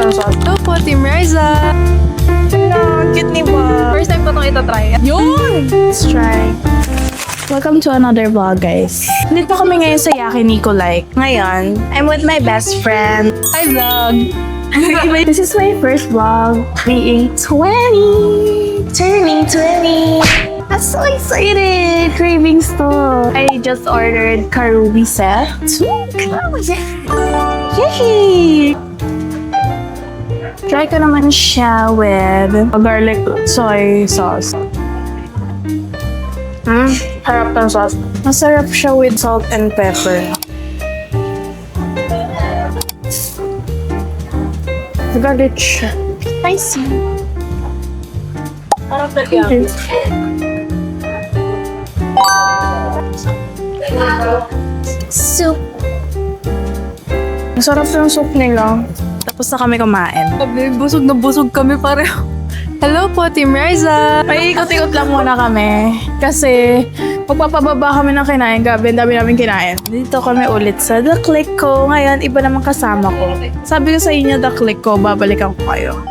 ng sauce. Hello po, Team Riza! Hello, cute ni Bob. First time ko itong itatry. Yun! Let's try. Welcome to another vlog, guys. Dito kami ngayon sa Yaki Nicolai. Ngayon, I'm with my best friend. Hi, vlog! This is my first vlog, being 20! Turning 20! I'm so excited! Cravings to! I just ordered Karubi set. Yay! Try ko naman siya with garlic soy sauce. Harap ng sauce. Masarap siya with salt and pepper. Garlic siya. Spicy. Parang nagyan. Soup. Ang sarap ng soup nila. Tapos na kami kumain. Sabi, busog na busog kami pareho. Hello po, Team Riza! May ikot-ikot lang muna kami. Kasi magpapababa kami ng kinain. Gabi, ang dami namin kinain. Dito kami ulit sa The Click Ko. Ngayon, iba naman kasama ko. Sabi ko sa inyo, The Click Ko, babalikan ko kayo.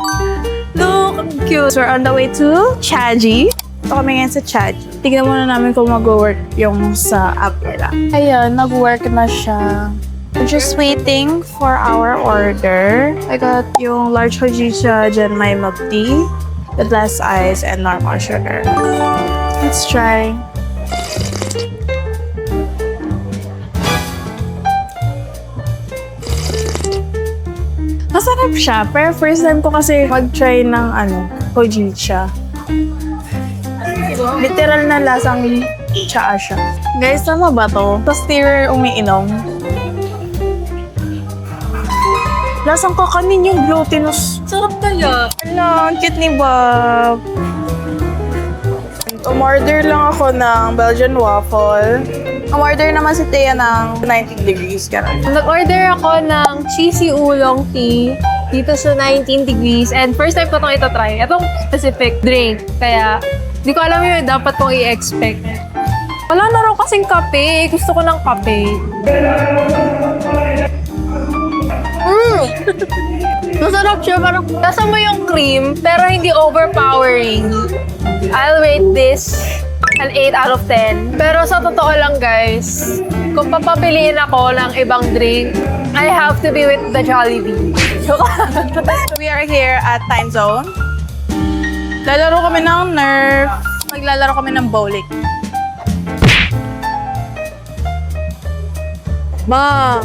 Look, ang cute! So, we're on the way to Chaji. Ito kami ngayon sa Chaji. Tignan muna namin kung mag-work yung sa app nila. Ayun, nag-work na siya. We're just waiting for our order. I got yung large hojicha, dyan may milk tea, with less ice and normal sugar. Let's try. Masarap siya, pero first time ko kasi mag-try ng hojicha. Literal na lasang tsaa siya. Guys, tama ba to? Tapos never umiinom. Lasang kakanin yung glutinous. Sarap kaya! Hello, ang cute ni Bob. Umorder lang ako ng Belgian waffle. Umorder naman si Thea ng 90 degrees. Ganun. Nag-order ako ng cheesy oolong tea dito sa 19 degrees. And first time ko itong itatry. Itong specific drink. Kaya, di ko alam yung dapat kong i-expect. Wala na raw kasing kape. Gusto ko ng kape. Masarap siya. Parang nasa mo yung cream, pero hindi overpowering. I'll rate this an 8 out of 10. Pero sa totoo lang, guys, kung papapiliin ako ng ibang drink, I have to be with the Jollibee. So, we are here at Time Zone. Lalaro kami ng Nerf. Maglalaro kami ng bowling. Ma!